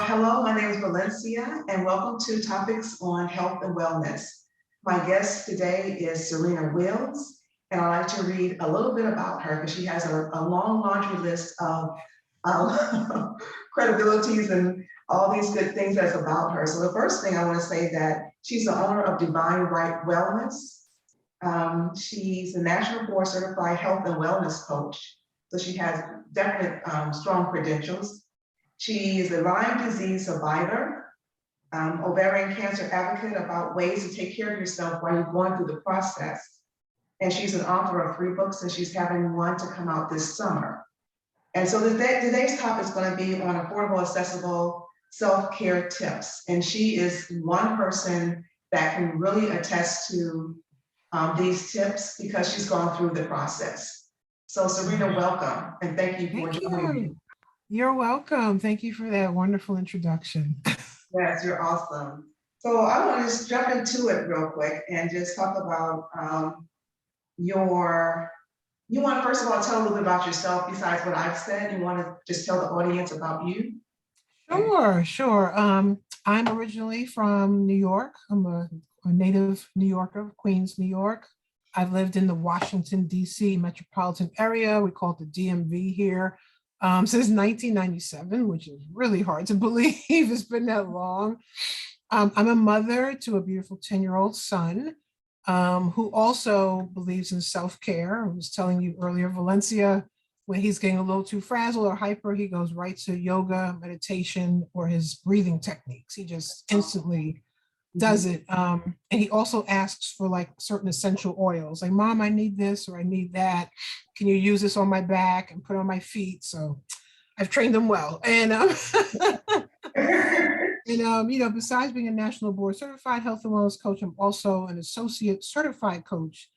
Hello, my name is Valencia, and welcome to Topics on Health and Wellness. My guest today is Serena Wills, and I'd like to read a little bit about her because she has a long laundry list of credibilities and all these good things that's about her. So the first thing I want to say that she's the owner of Divine Wrtye Wellness. She's a National Board Certified Health and Wellness Coach, so she has definite strong credentials. She is a Lyme disease survivor, ovarian cancer advocate about ways to take care of yourself while you're going through the process. And she's an author of 3 books, and she's having one to come out this summer. And so today's topic is going to be on affordable, accessible self-care tips. And she is one person that can really attest to these tips because she's gone through the process. So Serena, welcome, and thank you for joining me. You're welcome. Thank you for that wonderful introduction. Yes, you're awesome. So I want to just jump into it real quick and just talk about you want to first of all tell a little bit about yourself besides what I've said. You want to just tell the audience about you? Sure. I'm originally from New York. I'm a native New Yorker, Queens, New York. I've lived in the Washington, D.C. metropolitan area. We call it the DMV here. Since 1997, which is really hard to believe. It's been that long. I'm a mother to a beautiful 10-year-old son who also believes in self-care. I was telling you earlier, Valencia, when he's getting a little too frazzled or hyper, he goes right to yoga, meditation, or his breathing techniques. He just instantly does it. And he also asks for like certain essential oils, like, Mom, I need this or I need that. Can you use this on my back and put on my feet? So I've trained them well. And, besides being a national board certified health and wellness coach, I'm also an associate certified coach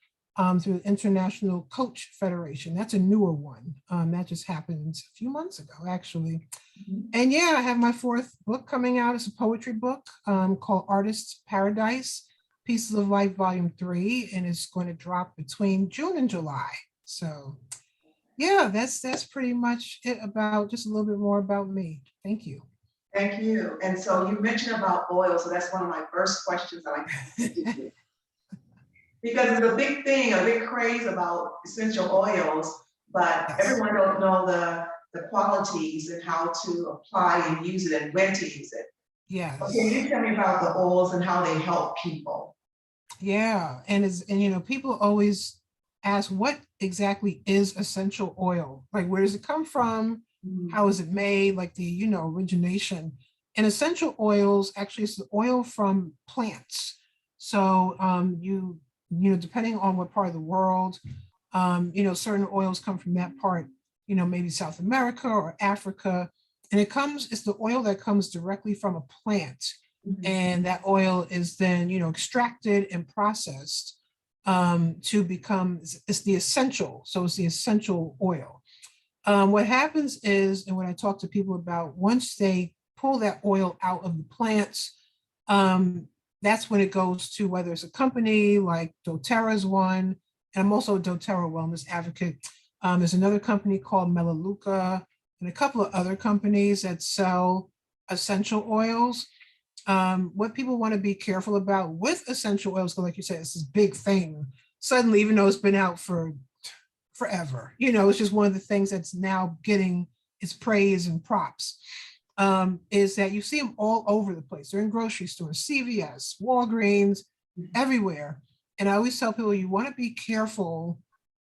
through the International Coach Federation. That's a newer one. That just happened a few months ago, actually. And yeah, I have my 4th book coming out. It's a poetry book called Artist's Paradise, Pieces of Life, Volume 3, and it's going to drop between June and July. So yeah, that's pretty much it about just a little bit more about me. Thank you. Thank you. And so you mentioned about oil, so that's one of my first questions I like to do. Because it's a big thing, a big craze about essential oils, but everyone don't know the qualities and how to apply and use it and when to use it. Yes. So can you tell me about the oils and how they help people? Yeah, and people always ask, what exactly is essential oil? Like, where does it come from? How is it made? Like the origination. And essential oils actually is the oil from plants. So depending on what part of the world, certain oils come from that part, maybe South America or Africa. And it's the oil that comes directly from a plant. And that oil is then, extracted and processed to become, it's the essential. So it's the essential oil. What happens is, and when I talk to people about, once they pull that oil out of the plants, that's when it goes to whether it's a company like doTERRA is one, and I'm also a doTERRA wellness advocate. There's another company called Melaleuca and a couple of other companies that sell essential oils. What people want to be careful about with essential oils, because like you said, it's this big thing. Suddenly, even though it's been out for forever, it's just one of the things that's now getting its praise and props. Is that you see them all over the place. They're in grocery stores, CVS, Walgreens, everywhere. And I always tell people, you want to be careful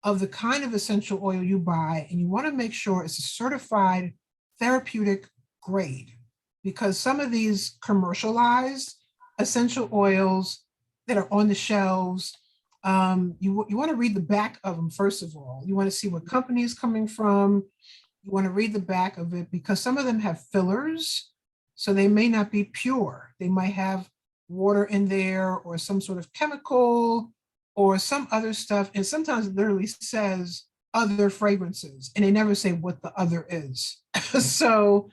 of the kind of essential oil you buy, and you want to make sure it's a certified therapeutic grade, because some of these commercialized essential oils that are on the shelves, you want to read the back of them. First of all, you want to see what company is coming from. You want to read the back of it, because some of them have fillers, so they may not be pure. They might have water in there or some sort of chemical or some other stuff. And sometimes it literally says other fragrances, and they never say what the other is. So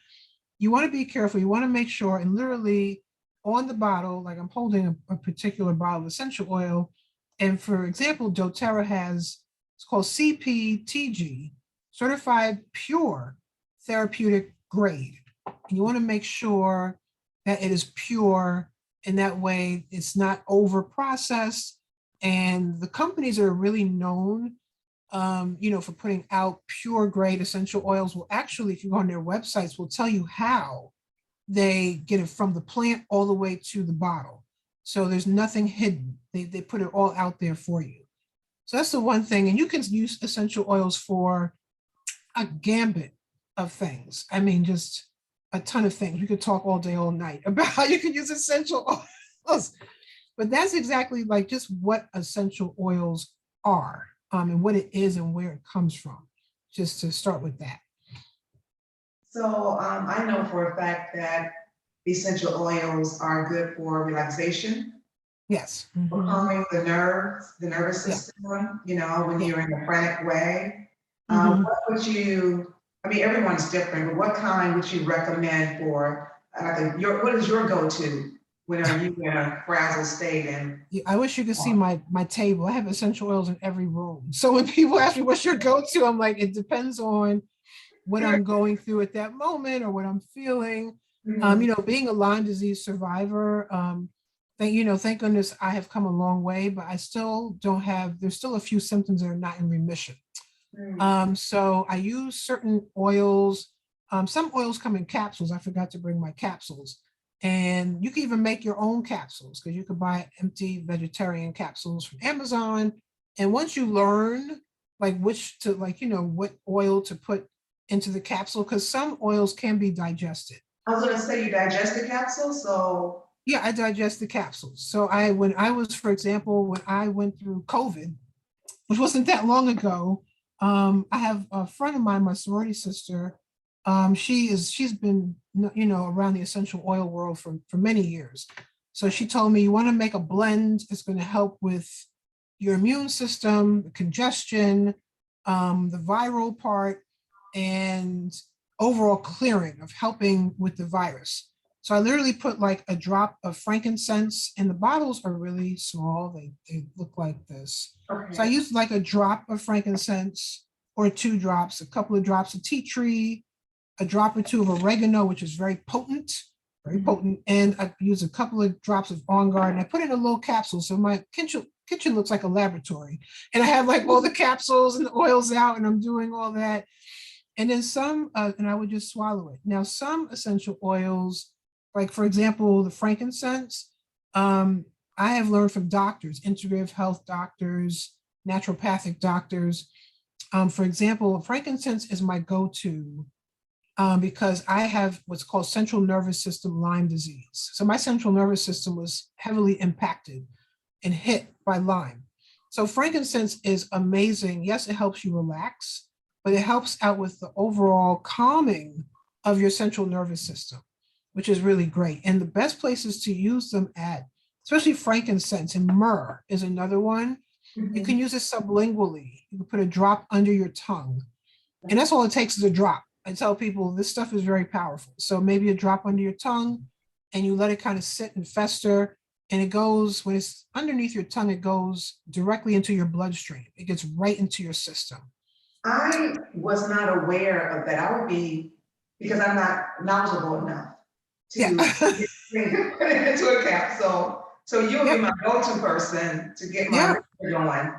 you want to be careful. You want to make sure, and literally on the bottle, like I'm holding a particular bottle of essential oil. And for example, doTERRA has, it's called CPTG, certified pure therapeutic grade. And you want to make sure that it is pure, and that way it's not over processed. And the companies are really known, for putting out pure grade essential oils will actually, if you go on their websites, will tell you how they get it from the plant all the way to the bottle. So there's nothing hidden. They put it all out there for you. So that's the one thing. And you can use essential oils for a gambit of things. I mean, just a ton of things. We could talk all day, all night about how you can use essential oils. But that's exactly like just what essential oils are, and what it is and where it comes from, just to start with that. So I know for a fact that essential oils are good for relaxation, Yes. for calming the nerves, the nervous Yeah. system, when Yeah. you're in a frantic way. Mhm. What would you, I mean, everyone's different, but what kind would you recommend for, what is your go-to when are you in a frazzled state and, Yeah, I wish you could see my table. I have essential oils in every room. So when people ask me what's your go-to, I'm like, it depends on what I'm going through at that moment or what I'm feeling. Mhm. Being a Lyme disease survivor, thank goodness I have come a long way, but I still don't have, there's still a few symptoms that are not in remission. So I use certain oils. Some oils come in capsules. I forgot to bring my capsules. And you can even make your own capsules, because you could buy empty vegetarian capsules from Amazon. And once you learn like which to what oil to put into the capsule, because some oils can be digested. I was gonna say you digest the capsule, so. Yeah, I digest the capsules. So when I was, for example, when I went through COVID, which wasn't that long ago, I have a friend of mine, my sorority sister. She's been around the essential oil world for many years. So she told me, you want to make a blend that's going to help with your immune system, the congestion, the viral part, and overall clearing of helping with the virus. So I literally put like a drop of frankincense, and the bottles are really small. They look like this. So I Okay. used like a drop of frankincense or 2 drops, a couple of drops of tea tree, a drop or two of oregano, which is very potent. And I use a couple of drops of On Guard, and I put it in a little capsule. So my kitchen looks like a laboratory. And I have like all the capsules and the oils out, and I'm doing all that. And then some, and I would just swallow it. Now, some essential oils, like for example, the frankincense, I have learned from doctors, integrative health doctors, naturopathic doctors. For example, frankincense is my go-to, because I have what's called central nervous system Lyme disease. So my central nervous system was heavily impacted and hit by Lyme. So frankincense is amazing. Yes, it helps you relax, but it helps out with the overall calming of your central nervous system, which is really great. And the best places to use them at, especially frankincense, and myrrh is another one. You can use it sublingually. You can put a drop under your tongue. And that's all it takes is a drop. I tell people this stuff is very powerful. So maybe a drop under your tongue, and you let it kind of sit and fester. And it goes, when it's underneath your tongue, it goes directly into your bloodstream. It gets right into your system. I was not aware of that. I would be, because I'm not knowledgeable enough Yeah. to put it into a capsule. So you would be Yep. my go-to person to get my Yep. ritual going.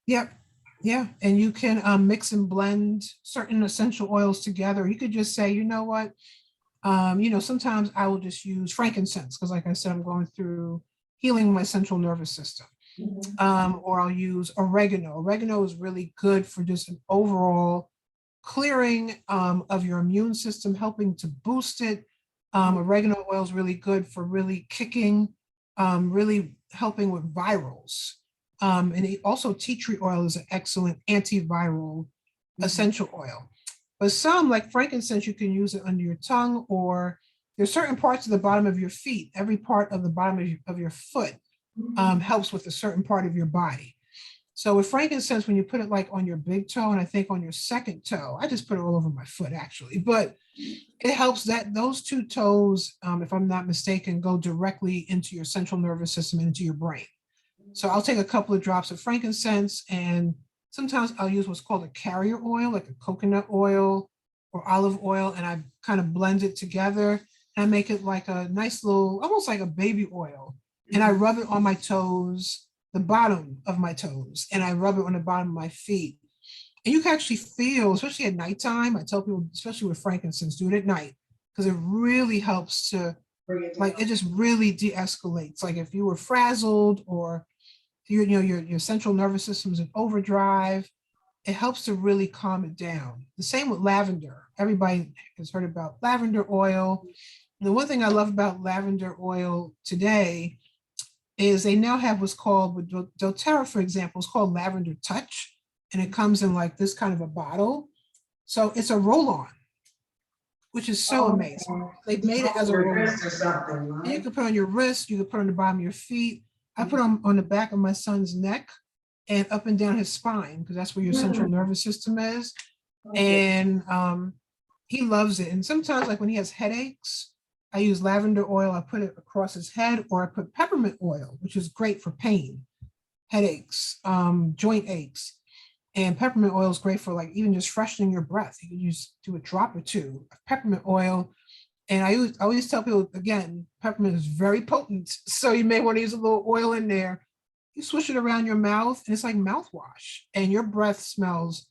Yep. Yeah. And you can mix and blend certain essential oils together. You could just say, you know what? Sometimes I will just use frankincense because, like I said, I'm going through healing my central nervous system. Or I'll use oregano. Oregano is really good for just an overall clearing of your immune system, helping to boost it. Oregano oil is really good for really kicking, really helping with virals. And also tea tree oil is an excellent antiviral essential oil. But some, like frankincense, you can use it under your tongue, or there's certain parts of the bottom of your feet. Every part of the bottom of your foot helps with a certain part of your body. So with frankincense, when you put it like on your big toe, and I think on your second toe, I just put it all over my foot actually, but it helps that those 2 toes, if I'm not mistaken, go directly into your central nervous system and into your brain. So I'll take a couple of drops of frankincense, and sometimes I'll use what's called a carrier oil, like a coconut oil or olive oil, and I kind of blend it together, and I make it like a nice little, almost like a baby oil. And I rub it on my toes, the bottom of my toes, and I rub it on the bottom of my feet. And you can actually feel, especially at nighttime, I tell people, especially with frankincense, do it at night, because it really helps to, Bring it like, down. it just really de-escalates. Like if you were frazzled, or your central nervous system's in overdrive, it helps to really calm it down. The same with lavender. Everybody has heard about lavender oil. And the one thing I love about lavender oil today is they now have what's called, with doTERRA, for example, it's called Lavender Touch. And it comes in like this kind of a bottle. So it's a roll-on, which is so amazing. Okay. They've Just made it roll as a your roll-on. wrist or something, And you right? can put on your wrist, you can put on the bottom of your feet. I put on the back of my son's neck and up and down his spine, because that's where your central nervous system is. Okay. And he loves it. And sometimes, like when he has headaches, I use lavender oil. I put it across his head, or I put peppermint oil, which is great for pain, headaches, joint aches. And peppermint oil is great for like even just freshening your breath. You can do a drop or two of peppermint oil. And I always tell people, again, peppermint is very potent. So you may want to use a little oil in there. You swish it around your mouth, and it's like mouthwash, and your breath smells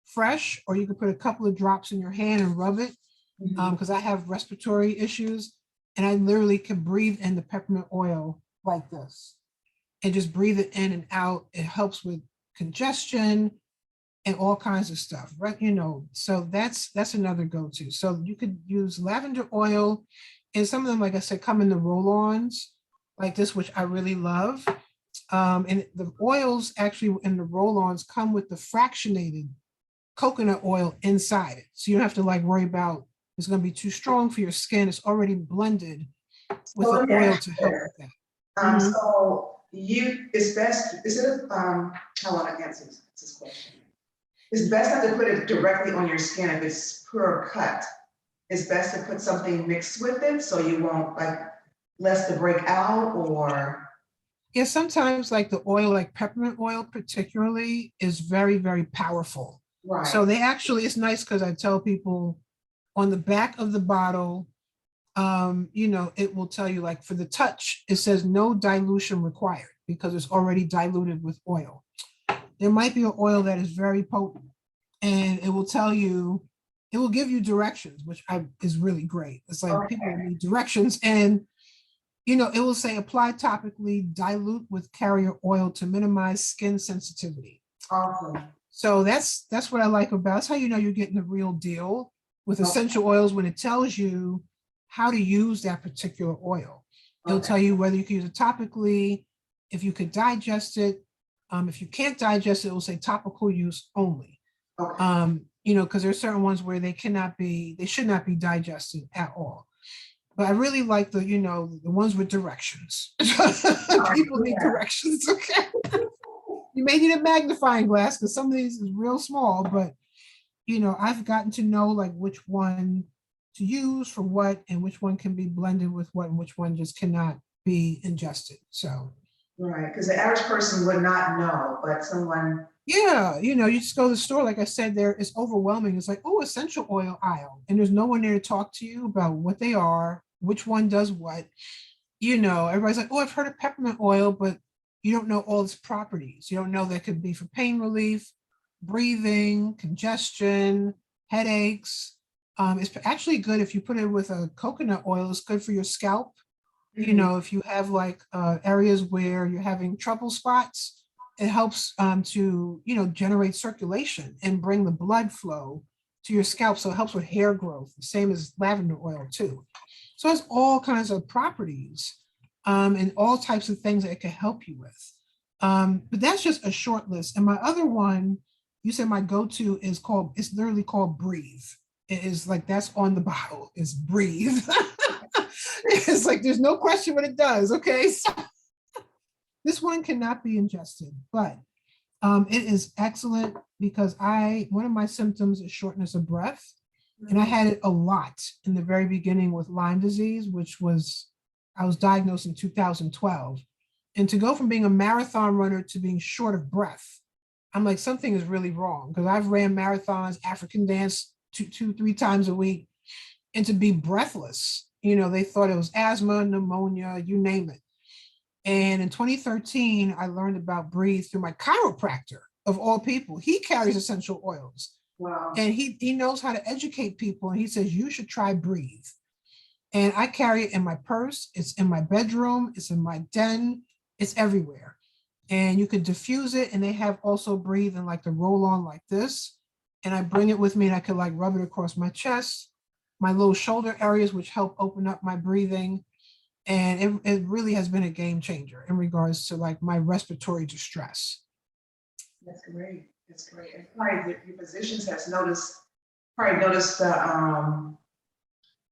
fresh. Or you can put a couple of drops in your hand and rub it, because I have respiratory issues, and I literally can breathe in the peppermint oil like this and just breathe it in and out. It helps with congestion and all kinds of stuff, right? So that's another go-to. So you could use lavender oil, and some of them, like I said, come in the roll-ons like this, which I really love. And the oils actually in the roll-ons come with the fractionated coconut oil inside it. So you don't have to like worry about it's going to be too strong for your skin. It's already blended with So the let me oil ask to you help this. with that. Mhm. So it's best, is it, how will I answer this question? It's best not to put it directly on your skin if it's pure cut. It's best to put something mixed with it so you won't like less to break out or. Yeah, sometimes like the oil, like peppermint oil particularly, is very, very powerful. So Right. they actually, it's nice because I tell people on the back of the bottle, it will tell you, like for the touch, it says no dilution required because it's already diluted with oil. There might be an oil that is very potent, and it will tell you, it will give you directions, which is really great. It's like people Okay. need directions, and it will say apply topically, dilute with carrier oil to minimize skin sensitivity. Awesome. So that's what I like about. That's how you know you're getting the real deal with Okay. essential oils, when it tells you how to use that particular oil. It'll Okay. tell you whether you can use it topically, if you could digest it. If you can't digest it, it will say topical use only. Okay. Because there's certain ones where they should not be digested at all. But I really like the ones with directions. People need Yeah. directions, okay? You may need a magnifying glass because some of these is real small, but I've gotten to know like which one to use for what, and which one can be blended with what, and which one just cannot be ingested. So Right. Because the average person would not know, but someone. yeah, you just go to the store, like I said, there is overwhelming. It's like, oh, essential oil aisle, and there's no one there to talk to you about what they are, which one does what. Everybody's like, oh, I've heard of peppermint oil, but you don't know all its properties. You don't know that could be for pain relief, breathing, congestion, headaches. It's actually good if you put it with a coconut oil. It's good for your scalp. If you have like areas where you're having trouble spots, it helps to generate circulation and bring the blood flow to your scalp. So it helps with hair growth, the same as lavender oil too. So it's all kinds of properties and all types of things that it can help you with. But that's just a short list. And my other one, you said my go-to it's literally called Breathe. It is like that's on the bottle, is Breathe. It's like there's no question what it does. Okay. So this one cannot be ingested, but it is excellent because one of my symptoms is shortness of breath. And I had it a lot in the very beginning with Lyme disease, I was diagnosed in 2012. And to go from being a marathon runner to being short of breath, I'm like, something is really wrong, because I've ran marathons, African dance 3 times a week, and to be breathless. They thought it was asthma, pneumonia, you name it. And in 2013, I learned about Breathe through my chiropractor, of all people. He carries essential oils. Wow. And he knows how to educate people. And he says, you should try Breathe. And I carry it in my purse. It's in my bedroom. It's in my den. It's everywhere. And you can diffuse it. And they have also Breathe in like the roll on like this. And I bring it with me and I could like rub it across my chest, my little shoulder areas, which help open up my breathing. And it really has been a game changer in regards to like my respiratory distress. That's great. That's great. And probably your physicians has probably noticed the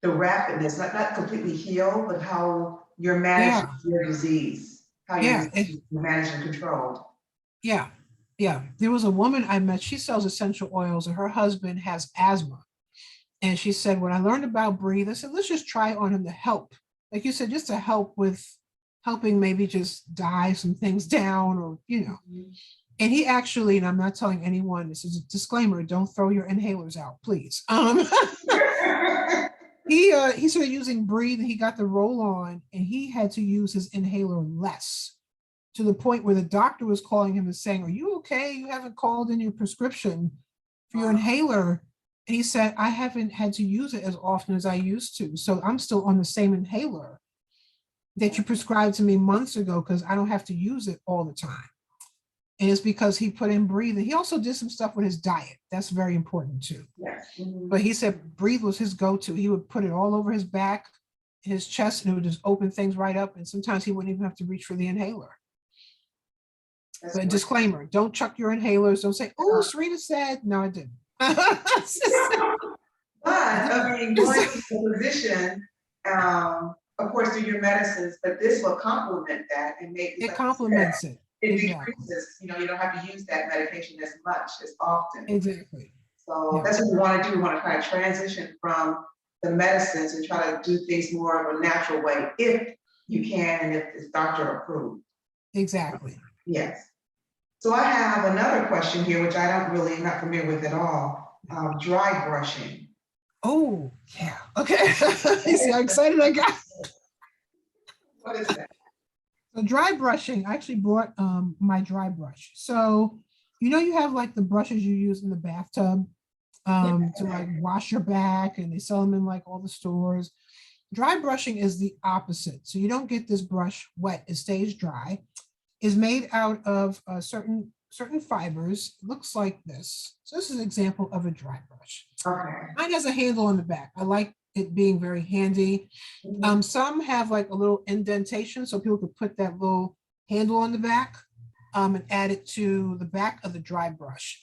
rapidness, not completely healed, but how you're managing your disease, how you're managed and controlled. Yeah. There was a woman I met, she sells essential oils and her husband has asthma. And she said, when I learned about Breathe, I said, let's just try it on him to help. Like you said, just to help with helping maybe just die some things down or, And he actually, and I'm not telling anyone, this is a disclaimer, don't throw your inhalers out, please. He started using Breathe and he got the roll on and he had to use his inhaler less, to the point where the doctor was calling him and saying, are you okay? You haven't called in your prescription for your inhaler. And he said, I haven't had to use it as often as I used to. So I'm still on the same inhaler that you prescribed to me months ago because I don't have to use it all the time. And it's because he put in Breathe. And he also did some stuff with his diet. That's very important too. Yes. But he said Breathe was his go-to. He would put it all over his back, his chest, and it would just open things right up. And sometimes he wouldn't even have to reach for the inhaler. But great. Disclaimer, don't chuck your inhalers. Don't say, oh, Serena said. No, I didn't. But I mean, going to the physician, of course, do your medicines, but this will complement that and make it complements it. It decreases, you don't have to use that medication as much as often. Exactly. So that's what we want to do. We want to try to transition from the medicines and try to do things more of a natural way, if you can, and if it's doctor approved. Exactly. Yes. So I have another question here, which I'm not familiar with at all. Dry brushing. Oh, yeah. Okay. You see how excited I got? What is that? So dry brushing, I actually brought my dry brush. So, you have like the brushes you use in the bathtub to like wash your back, and they sell them in like all the stores. Dry brushing is the opposite. So you don't get this brush wet, it stays dry. Is made out of certain fibers. It looks like this. So this is an example of a dry brush. Okay. Mine has a handle on the back. I like it being very handy. Some have like a little indentation so people could put that little handle on the back and add it to the back of the dry brush.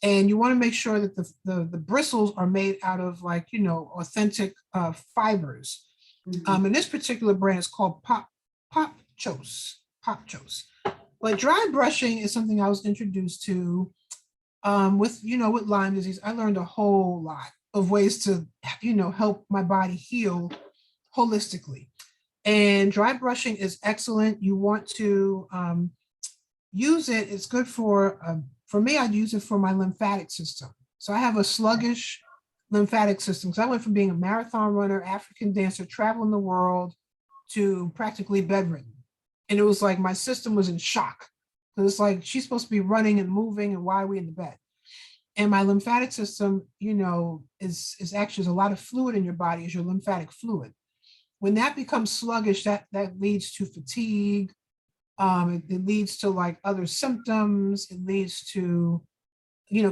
And you want to make sure that the bristles are made out of like, authentic fibers. And this particular brand is called Pop Chose. But dry brushing is something I was introduced to with Lyme disease. I learned a whole lot of ways to, help my body heal holistically. And dry brushing is excellent. You want to use it. It's good for me, I'd use it for my lymphatic system. So I have a sluggish lymphatic system. So I went from being a marathon runner, African dancer, traveling the world, to practically bedridden. And it was like my system was in shock. Because it's like she's supposed to be running and moving, and why are we in the bed? And my lymphatic system, is actually, there's a lot of fluid in your body, is your lymphatic fluid. When that becomes sluggish, that leads to fatigue. It leads to like other symptoms. It leads to,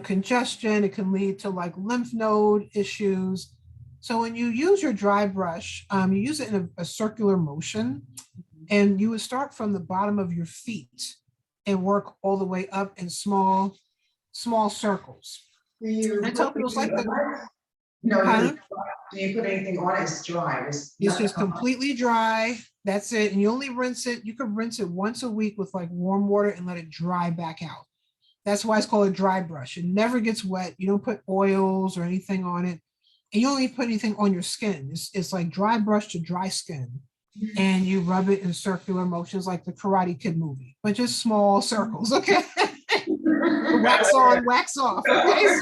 congestion. It can lead to like lymph node issues. So when you use your dry brush, you use it in a circular motion, and you would start from the bottom of your feet and work all the way up in small circles. Do you I tell people it's like do you put anything on it? It's dry. It's just completely dry. That's it. And you only rinse it. You can rinse it once a week with like warm water and let it dry back out. That's why it's called a dry brush. It never gets wet. You don't put oils or anything on it. And you don't even put anything on your skin. It's like dry brush to dry skin. And you rub it in circular motions like the Karate Kid movie, but just small circles, okay? Wax on, wax off, okay?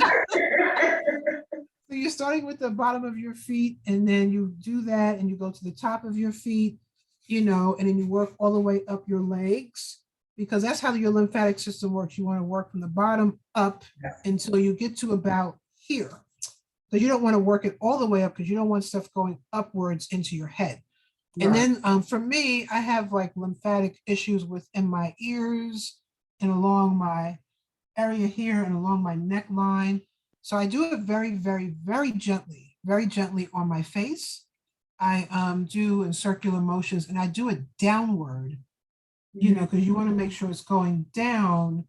So you're starting with the bottom of your feet, and then you do that, and you go to the top of your feet, and then you work all the way up your legs, because that's how your lymphatic system works. You want to work from the bottom up Yes. until you get to about here. So you don't want to work it all the way up, because you don't want stuff going upwards into your head. And Right. then for me, I have like lymphatic issues within my ears and along my area here and along my neckline. So I do it very, very, very gently on my face. I do in circular motions, and I do it downward, because you want to make sure it's going down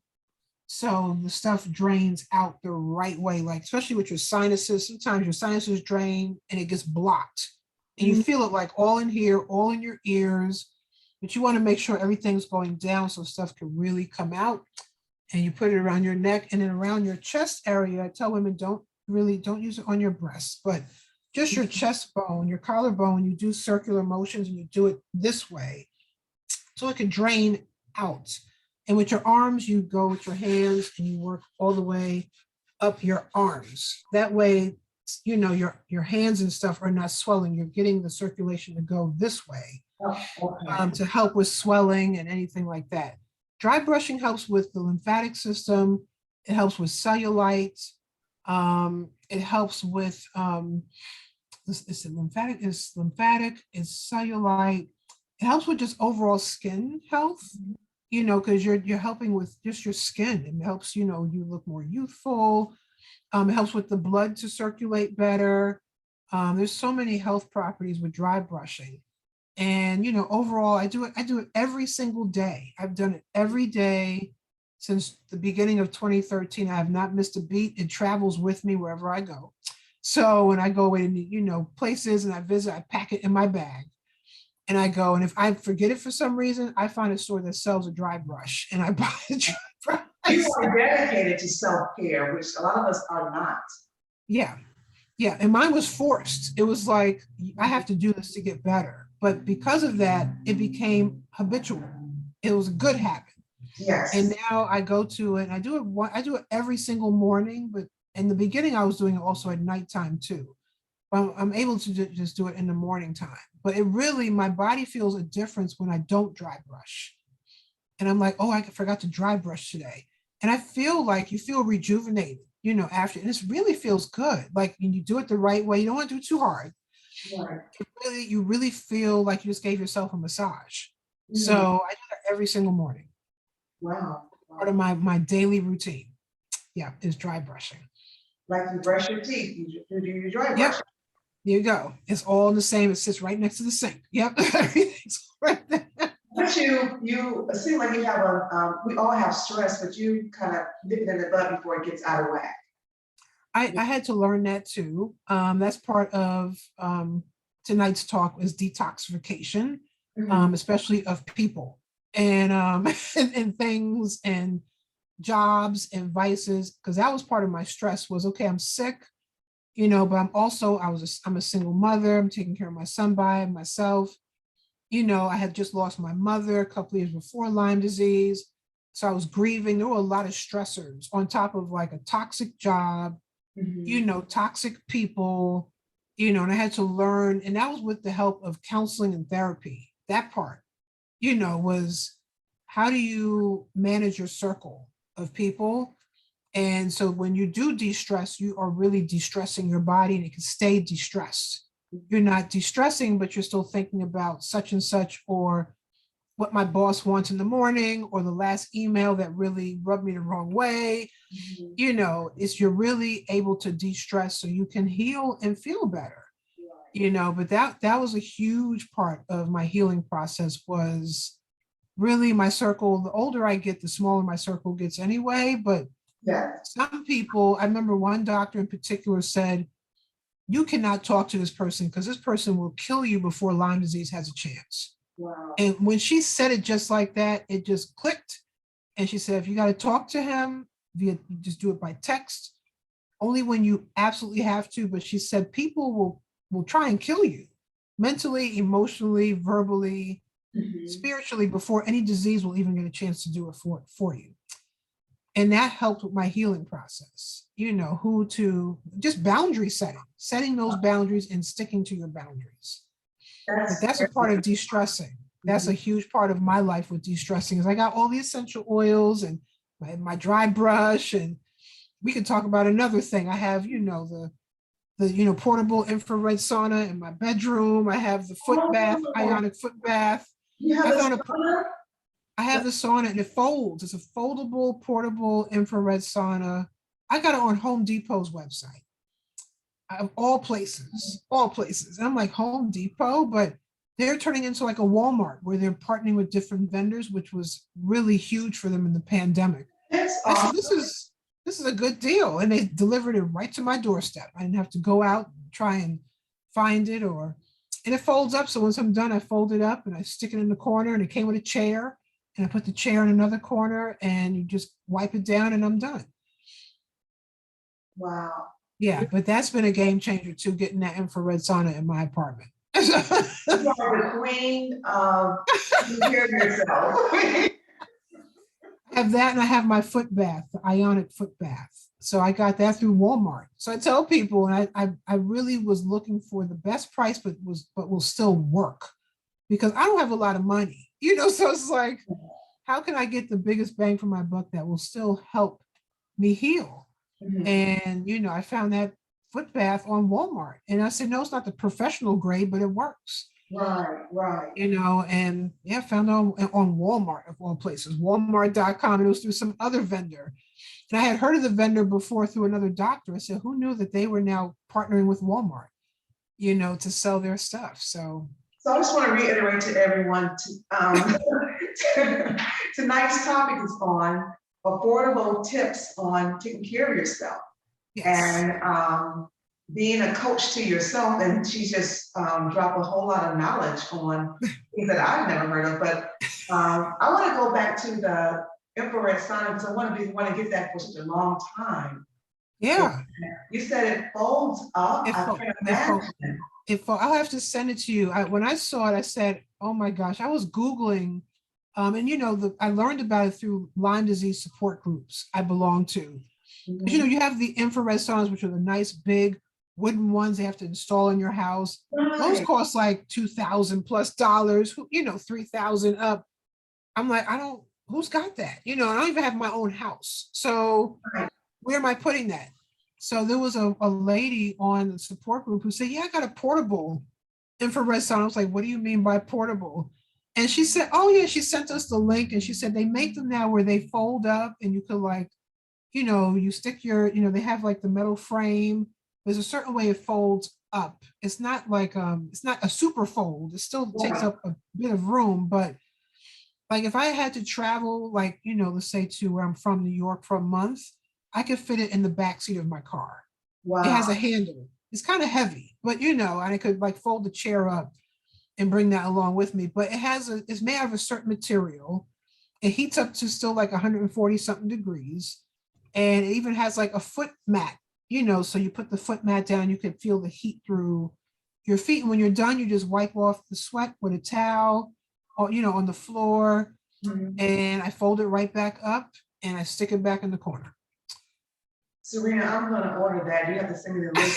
so the stuff drains out the right way, like especially with your sinuses. Sometimes your sinuses drain and it gets blocked, and you feel it like all in here, all in your ears, but you want to make sure everything's going down so stuff can really come out. And you put it around your neck and then around your chest area. I tell women, don't use it on your breasts, but just your chest bone, your collarbone. You do circular motions, and you do it this way so it can drain out. And with your arms, you go with your hands and you work all the way up your arms. That way, your hands and stuff are not swelling. You're getting the circulation to go this way. Oh, okay. To help with swelling and anything like that. Dry brushing helps with the lymphatic system. It helps with cellulite. It helps with it's lymphatic, it's cellulite. It helps with just overall skin health, because you're helping with just your skin. It helps, you look more youthful. It helps with the blood to circulate better. There's so many health properties with dry brushing. And overall, I do it every single day. I've done it every day since the beginning of 2013. I have not missed a beat. It travels with me wherever I go. So when I go away to places and I visit, I pack it in my bag and I go. And if I forget it for some reason, I find a store that sells a dry brush and I buy a dry brush. You are dedicated to self-care, which a lot of us are not. Yeah. Yeah. And mine was forced. It was like, I have to do this to get better. But because of that, it became habitual. It was a good habit. Yes. And now I go to it and I do it every single morning. But in the beginning, I was doing it also at nighttime too. But I'm able to just do it in the morning time. But it really, my body feels a difference when I don't dry brush. And I'm like, oh, I forgot to dry brush today. And I feel like you feel rejuvenated, after. And this really feels good. Like when you do it the right way, you don't want to do it too hard. Right. You really feel like you just gave yourself a massage. So I do that every single morning. Wow. Part of my daily routine. Yeah, is dry brushing. Like you brush your teeth, you do your dry brush. Yep. There you go. It's all in the same. It sits right next to the sink. Yep. Everything's right there. But you seem like you have we all have stress, but you kind of nip it in the bud before it gets out of whack. I had to learn that too. That's part of tonight's talk is detoxification, especially of people and and things and jobs and vices, because that was part of my stress was, okay, I'm sick, but I'm a single mother. I'm taking care of my son by myself. I had just lost my mother a couple of years before Lyme disease. So I was grieving. There were a lot of stressors on top of like a toxic job, toxic people, and I had to learn, and that was with the help of counseling and therapy. That part, was how do you manage your circle of people? And so when you do de-stress, you are really de-stressing your body and it can stay de-stressed. You're not de-stressing, but you're still thinking about such and such, or what my boss wants in the morning, or the last email that really rubbed me the wrong way. You're really able to de-stress so you can heal and feel better. But that was a huge part of my healing process, was really my circle. The older I get, the smaller my circle gets anyway. But some people, I remember one doctor in particular said, you cannot talk to this person because this person will kill you before Lyme disease has a chance. Wow. And when she said it just like that, it just clicked. And she said, if you got to talk to him, you just do it by text, only when you absolutely have to. But she said, people will try and kill you mentally, emotionally, verbally, spiritually, before any disease will even get a chance to do it for you. And that helped with my healing process, who to just boundary setting those boundaries and sticking to your boundaries. But That's that's a part of de-stressing. That's a huge part of my life with de-stressing is I got all the essential oils and my dry brush, and we can talk about another thing. I have, the portable infrared sauna in my bedroom. I have the foot bath, oh, ionic foot bath. you have I a found a sauna? I have the sauna and it folds. It's a foldable, portable infrared sauna. I got it on Home Depot's website. Of all places, all places. And I'm like, Home Depot, but they're turning into like a Walmart where they're partnering with different vendors, which was really huge for them in the pandemic. That's I said, awesome. this is a good deal. And they delivered it right to my doorstep. I didn't have to go out and try and find it and it folds up. So once I'm done, I fold it up and I stick it in the corner, and it came with a chair, and I put the chair in another corner, and you just wipe it down and I'm done. Wow. Yeah, but that's been a game changer too, getting that infrared sauna in my apartment. You are the queen of taking care of yourself. I have that, and I have my foot bath, the ionic foot bath. So I got that through Walmart. So I tell people, and I really was looking for the best price, but will still work because I don't have a lot of money, So it's like, how can I get the biggest bang for my buck that will still help me heal? Mhm. And I found that foot bath on Walmart, and I said, no, it's not the professional grade, but it works. Right. And yeah, found it on Walmart of all places, Walmart.com, and it was through some other vendor. And I had heard of the vendor before through another doctor. I said, who knew that they were now partnering with Walmart, to sell their stuff. So So I just want to reiterate to everyone, tonight's topic is on affordable tips on taking care of yourself. yes. And being a coach to yourself, and she just dropped a whole lot of knowledge on things that I've never heard of. But I want to go back to the infrared sauna because I want to get that for such a long time. Yeah. You said it folds up. It I fo- can't it fo- imagine. I'll have to send it to you. When I saw it, I said, oh my gosh, I was Googling, and I learned about it through Lyme disease support groups I belong to. Because you have the infrared saunas, which are the nice big wooden ones they have to install in your house. Those Right. cost like $2,000 plus, 3,000 up. I'm like, who's got that? I don't even have my own house. So Right. where am I putting that? So there was a lady on the support group who said, yeah, I got a portable infrared sauna. I was like, what do you mean by portable? And she said, oh yeah, she sent us the link, and she said they make them now where they fold up and you could you stick they have like the metal frame. There's a certain way it folds up. It's not like it's not a super fold. It still takes Right. up a bit of room, but like if I had to travel, like, let's say to where I'm from, New York, for a month, I could fit it in the back seat of my car. It Wow. has a handle. It's kind of heavy, but and I could like fold the chair up and bring that along with me. But it's made out of a certain material. It heats up to still like 140 something degrees. And it even has like a foot mat, so you put the foot mat down, you can feel the heat through your feet. And when you're done, you just wipe off the sweat with a towel or, on the floor. Mhm. And I fold it right back up and I stick it back in the corner. Serena, I'm going to order that. You have to send me the link.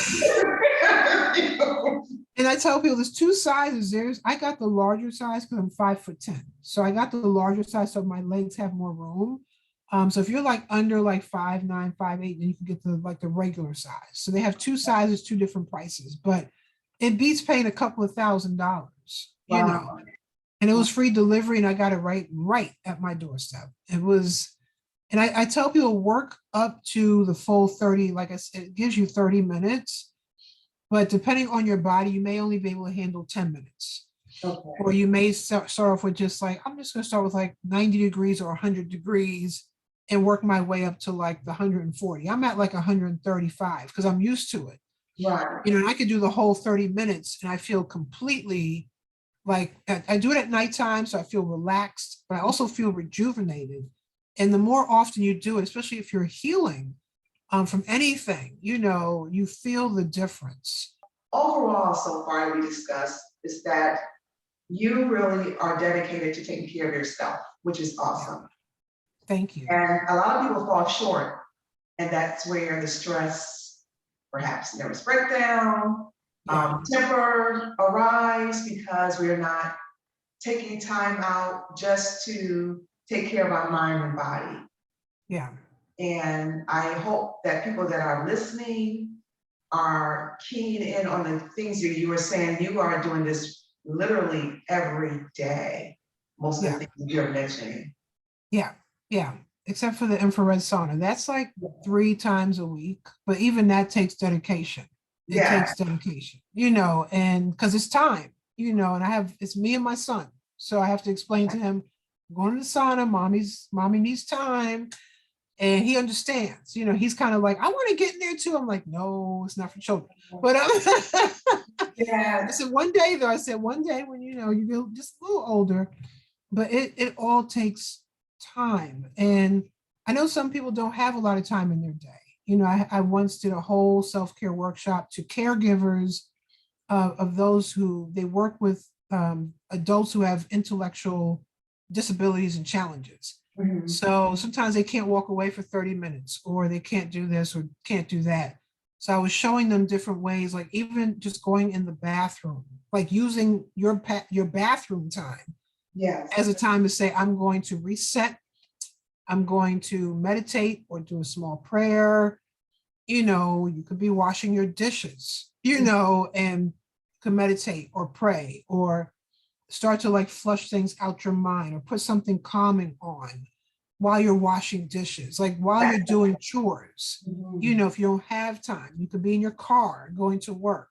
And I tell people there's two sizes. I got the larger size because I'm 5'10". So I got the larger size so my legs have more room. So if you're like under like 5'9", 5'8", then you can get the regular size. So they have two sizes, two different prices, but it beats paying a couple of $1,000, Wow. And it was free delivery, and I got it right at my doorstep. It was, and I tell people work up to the full 30, like I said, it gives you 30 minutes, but depending on your body, you may only be able to handle 10 minutes. Okay. Or you may start off with just like, I'm just going to start with like 90 degrees or 100 degrees and work my way up to like the 140. I'm at like 135 because I'm used to it. Right. And I could do the whole 30 minutes and I feel completely like I do it at nighttime, so I feel relaxed, but I also feel rejuvenated. And the more often you do it, especially if you're healing from anything, you feel the difference. Overall, so far we discussed is that you really are dedicated to taking care of yourself, which is awesome. Thank you. And a lot of people fall short, and that's where the stress, perhaps nervous breakdown, Yeah. temper arise because we're not taking time out just to take care of our mind and body. Yeah. And I hope that people that are listening are keying in on the things that you were saying. You are doing this literally every day, most of Yeah. the things you're mentioning. Yeah. Yeah. Except for the infrared sauna. That's like 3 times a week, but even that takes dedication. It Yeah. takes dedication, and because it's time, and it's me and my son. So I have to explain to him, I'm going to the sauna, mommy needs time. And he understands, he's kind of like, I want to get in there too. I'm like, no, it's not for children. But I Yes. said one day though, one day when you get just a little older, but it all takes time. And I know some people don't have a lot of time in their day. I once did a whole self-care workshop to caregivers of those who they work with, adults who have intellectual disabilities and challenges. Mhm. So sometimes they can't walk away for 30 minutes, or they can't do this or can't do that. So I was showing them different ways, like even just going in the bathroom, like using your bathroom time Yes. as a time to say, I'm going to reset, I'm going to meditate or do a small prayer. You could be washing your dishes, and can meditate or pray or start to like flush things out your mind or put something calming on while you're washing dishes, like while you're doing chores. Mhm. If you don't have time, you could be in your car going to work.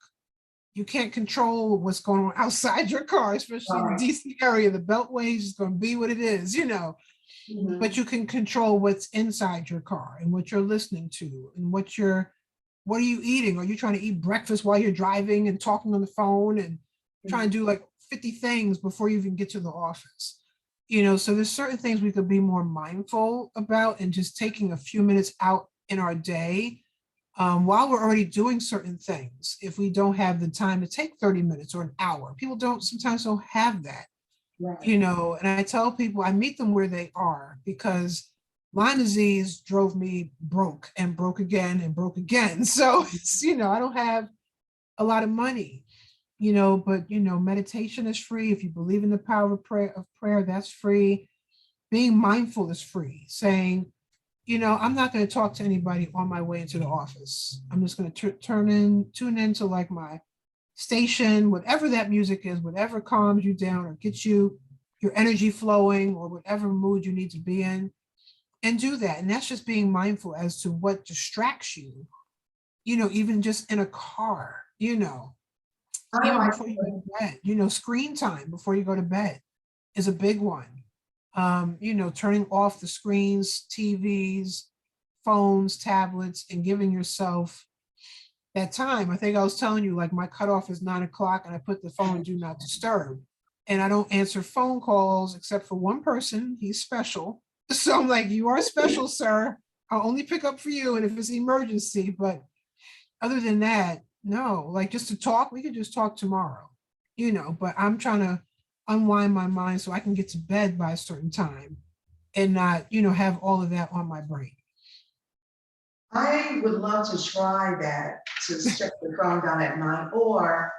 You can't control what's going on outside your car, especially in the DC area. The beltway is going to be what it is, Mhm. but you can control what's inside your car and what you're listening to and what are you eating? Are you trying to eat breakfast while you're driving and talking on the phone and trying to do like 50 things before you even get to the office? So there's certain things we could be more mindful about, and just taking a few minutes out in our day, while we're already doing certain things. If we don't have the time to take 30 minutes or an hour, people sometimes don't have that. Right. And I tell people, I meet them where they are, because Lyme disease drove me broke and broke again and broke again. So I don't have a lot of money, but meditation is free. If you believe in the power of prayer, that's free. Being mindful is free. Saying, I'm not going to talk to anybody on my way into the office. I'm just going to tune into like my station, whatever that music is, whatever calms you down or gets your energy flowing, or whatever mood you need to be in, and do that. And that's just being mindful as to what distracts you, even just in a car, I even like before you go to bed, screen time before you go to bed is a big one. Turning off the screens, TVs, phones, tablets, and giving yourself that time. I think I was telling you, like, my cutoff is 9 o'clock, and I put the phone do not disturb. And I don't answer phone calls except for one person. He's special. So I'm like, you are special, sir. I'll only pick up for you. And if it's an emergency, but other than that, no, like just to talk, we could just talk tomorrow, but I'm trying to unwind my mind so I can get to bed by a certain time and not, have all of that on my brain. I would love to try that, to shut the phone down at 9, or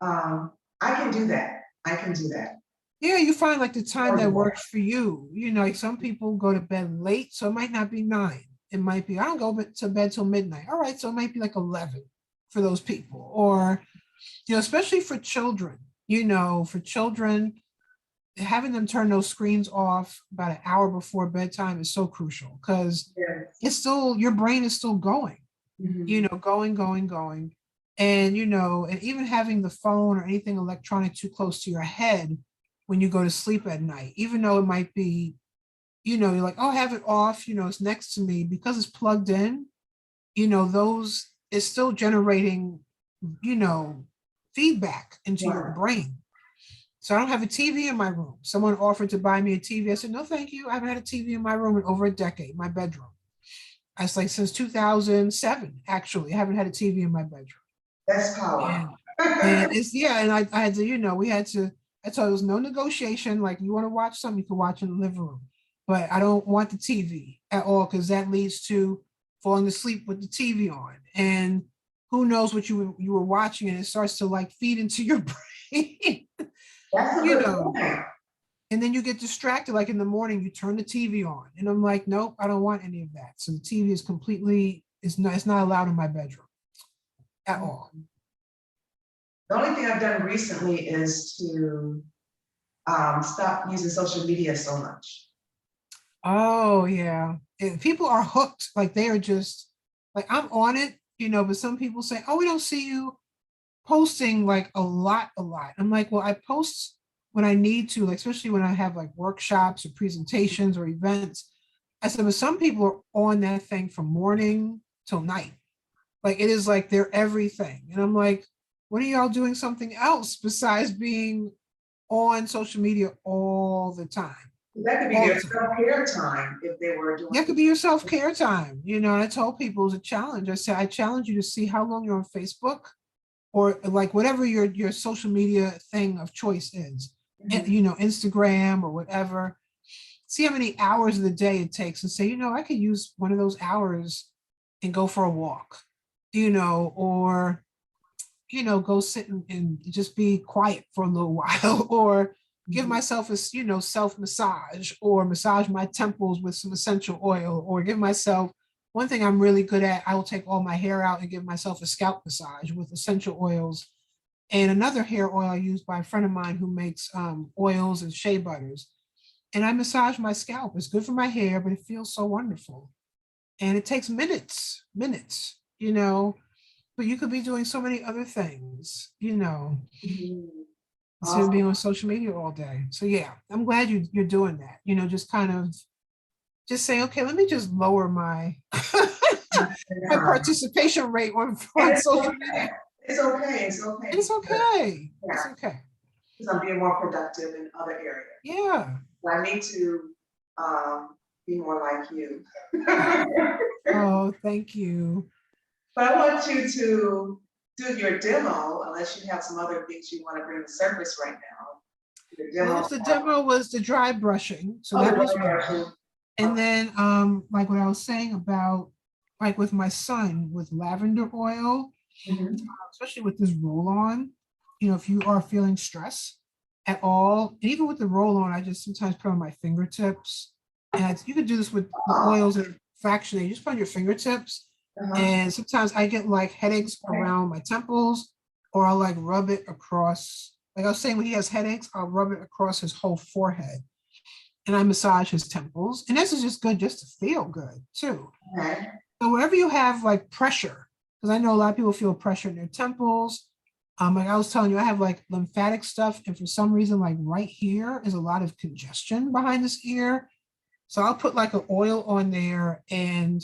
I can do that. I can do that. Yeah, you find like the time Or that more. works for you. Like some people go to bed late, so it might not be 9. It might be, I don't go to bed till midnight. All right, so it might be like 11 for those people. Or, especially for children, for children, having them turn those screens off about an hour before bedtime is so crucial, because Yes. it's still, your brain is still going, Mhm. going. And, and even having the phone or anything electronic too close to your head when you go to sleep at night, even though it might be, you're like, oh, have it off, it's next to me, because it's plugged in, those is still generating, you know, feedback into your Right. brain. So I don't have a TV in my room. Someone offered to buy me a TV. I said, no, thank you. I haven't had a TV in my room in over a decade, my bedroom. I was like, since 2007, actually, I haven't had a TV in my bedroom. That's power. And it's, yeah, and I had to, we had to, I told you, there was no negotiation. Like, you want to watch something, you can watch in the living room. but I don't want the TV at all because that leads to falling asleep with the TV on. And who knows what you were watching, and it starts to like feed into your brain, That's a you good know. point. And then you get distracted, like in the morning, you turn the TV on. And I'm like, nope, I don't want any of that. So the TV is completely, it's not allowed in my bedroom at all. The only thing I've done recently is to stop using social media so much. Oh yeah. People are hooked, like they are just like I'm on it, but some people say, oh, we don't see you posting like a lot. I'm like, well, I post when I need to, like especially when I have like workshops or presentations or events. I said, but some people are on that thing from morning till night. Like it is like they're everything. And I'm like, what are y'all doing something else besides being on social media all the time? That could be All their the time. self-care time if they were doing. That could be your self-care time. And I told people it was a challenge. I said, I challenge you to see how long you're on Facebook or like whatever your social media thing of choice is, and, Instagram or whatever. See how many hours of the day it takes and say, I could use one of those hours and go for a walk, or, go sit and just be quiet for a little while, or give myself a, self massage, or massage my temples with some essential oil, or give myself one thing I'm really good at. I will take all my hair out and give myself a scalp massage with essential oils. And another hair oil I use by a friend of mine who makes oils and shea butters. And I massage my scalp. It's good for my hair, but it feels so wonderful. And it takes minutes, but you could be doing so many other things, instead of being on social media all day. So yeah, I'm glad you're doing that. Just kind of just say, okay, let me just lower my my participation rate on social media. It's okay. It's okay. It's okay. Yeah. It's okay. Because I'm being more productive in other areas. Yeah. I need to be more like you. Oh, thank you. But I want you to do your demo, unless you have some other things you want to bring to the surface right now. The demo was the dry brushing. So that was one. And then like what I was saying about like with my son with lavender oil, especially with this roll-on, if you are feeling stress at all, and even with the roll-on, I just sometimes put on my fingertips. And you could do this with the oils and fractionate. You just put on your fingertips. And sometimes I get like headaches around my temples, or I'll like rub it across. Like I was saying, when he has headaches, I'll rub it across his whole forehead. And I massage his temples. And this is just good just to feel good too. So wherever you have like pressure, because I know a lot of people feel pressure in their temples. Like I was telling you, I have like lymphatic stuff. And for some reason, like right here is a lot of congestion behind this ear. So I'll put like an oil on there. And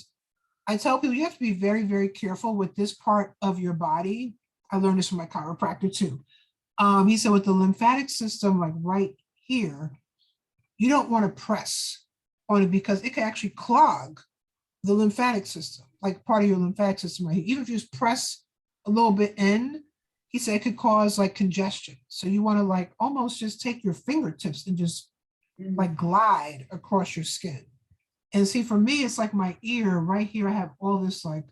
I tell people you have to be very, very careful with this part of your body. I learned this from my chiropractor too. He said with the lymphatic system, like right here, you don't want to press on it because it can actually clog the lymphatic system, like part of your lymphatic system right here. Even if you just press a little bit in, he said it could cause like congestion. So you want to like almost just take your fingertips and just like glide across your skin. And see, for me, it's like my ear right here. I have all this like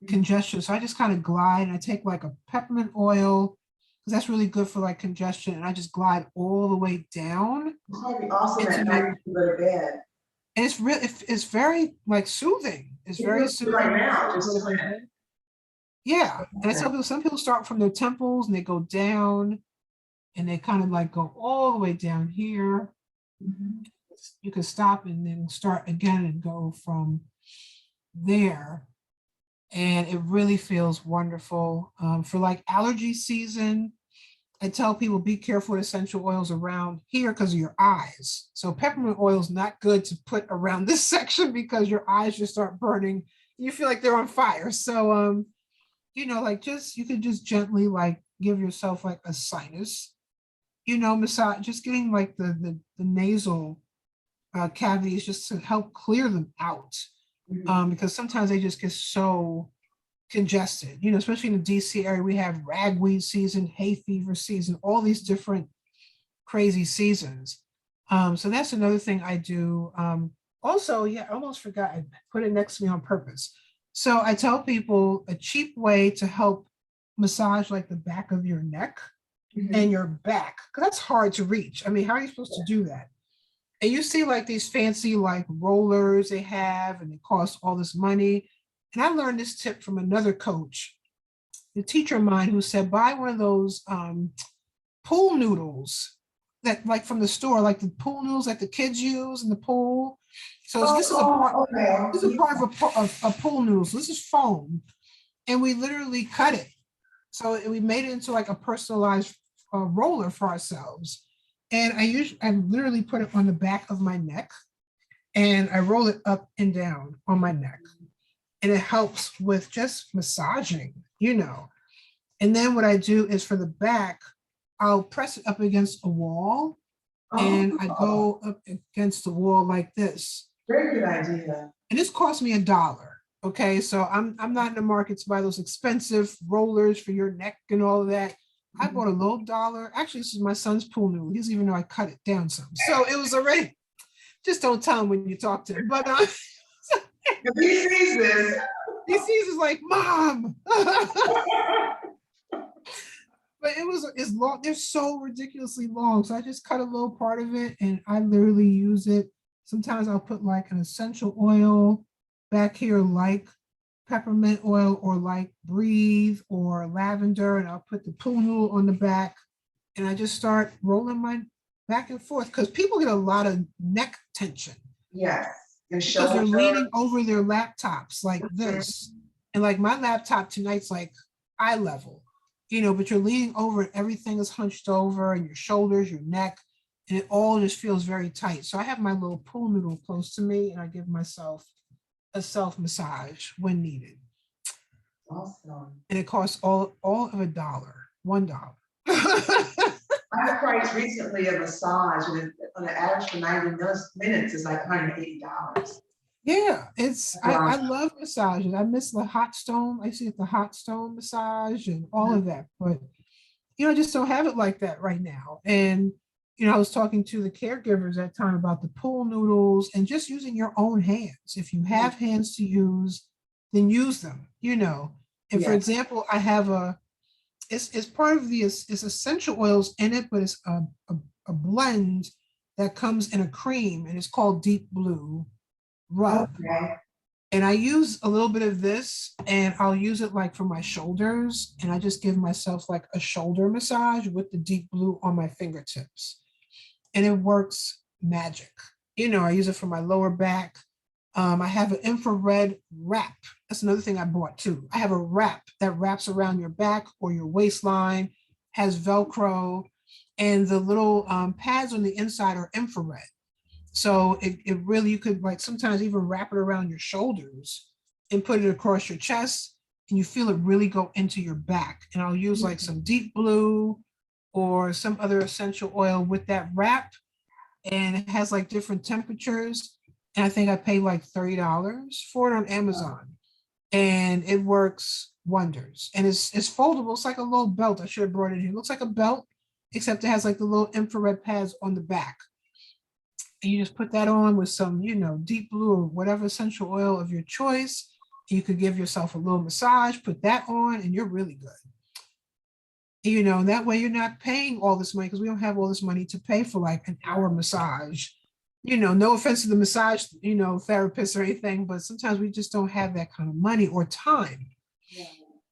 congestion. So I just kind of glide and I take like a peppermint oil because that's really good for like congestion. And I just glide all the way down. It's probably awesome at night to go to bed. And it's really, it's very like soothing. It's very soothing. Right now, yeah. And I tell people, some people start from their temples and they go down and they kind of like go all the way down here. You can stop and then start again and go from there. And it really feels wonderful. For like allergy season, I tell people be careful with essential oils around here because of your eyes. So peppermint oil is not good to put around this section because your eyes just start burning. You feel like they're on fire. So, like you could just gently like give yourself like a sinus, massage, just getting like the nasal cavities just to help clear them out. Because sometimes they just get so congested, especially in the DC area, we have ragweed season, hay fever season, all these different crazy seasons. So that's another thing I do. Also, yeah, I almost forgot. I put it next to me on purpose. So I tell people a cheap way to help massage like the back of your neck and Mhm. your back, because that's hard to reach. I mean, how are you supposed to do that? And you see like these fancy like rollers they have, and it costs all this money. And I learned this tip from another coach, a teacher of mine, who said buy one of those pool noodles that like from the store, like the pool noodles that the kids use in the pool. So Oh, this is a part. okay. This is a part of a pool noodle. So this is foam, and we literally cut it. So we made it into like a personalized roller for ourselves. And I literally put it on the back of my neck, and I roll it up and down on my neck, and it helps with just massaging, you know. And then what I do is for the back, I'll press it up against a wall, and I Oh, go up against the wall like this. very good idea. And this cost me $1. Okay, so I'm not in the market to buy those expensive rollers for your neck and all of that. I Mhm. bought a little dollar. Actually, this is my son's pool noodle. He doesn't even know I cut it down some. So it was already, just don't tell him when you talk to him. But If he sees this, he sees it's like, Mom. But it's long, they're so ridiculously long. So I just cut a little part of it and I literally use it. Sometimes I'll put like an essential oil back here, like peppermint oil or like breathe or lavender, and I'll put the pool noodle on the back, and I just start rolling my back and forth because people get a lot of neck tension yes, your because shoulder. they're leaning over their laptops like Mhm. this. And like my laptop tonight's like eye level, but you're leaning over and everything is hunched over and your shoulders, your neck, and it all just feels very tight. So I have my little pool noodle close to me and I give myself a self massage when needed. Awesome. And it costs all of $1, $1. I priced recently a massage, and on an average for 90 minutes is like $180. Yeah, I Wow. love massages. I miss the hot stone. I see it the hot stone massage and all Mhm. of that, but I just don't have it like that right now. And I was talking to the caregivers that time about the pool noodles and just using your own hands. If you have hands to use, then use them. And for Yeah. example, I have it's part of it's essential oils in it, but it's a blend that comes in a cream and it's called Deep Blue Rub. Okay. And I use a little bit of this and I'll use it like for my shoulders. And I just give myself like a shoulder massage with the deep blue on my fingertips. And it works magic. I use it for my lower back. I have an infrared wrap. That's another thing I bought too. I have a wrap that wraps around your back or your waistline, has Velcro, and the little pads on the inside are infrared. So it really, you could like sometimes even wrap it around your shoulders and put it across your chest, and you feel it really go into your back. And I'll use like some deep blue or some other essential oil with that wrap, and it has like different temperatures. And I think I paid like $30 for it on Amazon, and it works wonders. And it's foldable. It's like a little belt. I should have brought it here. It looks like a belt, except it has like the little infrared pads on the back. And you just put that on with some, deep blue or whatever essential oil of your choice. You could give yourself a little massage, put that on, and you're really good. That way you're not paying all this money because we don't have all this money to pay for like an hour massage. No offense to the massage, therapists or anything, but sometimes we just don't have that kind of money or time,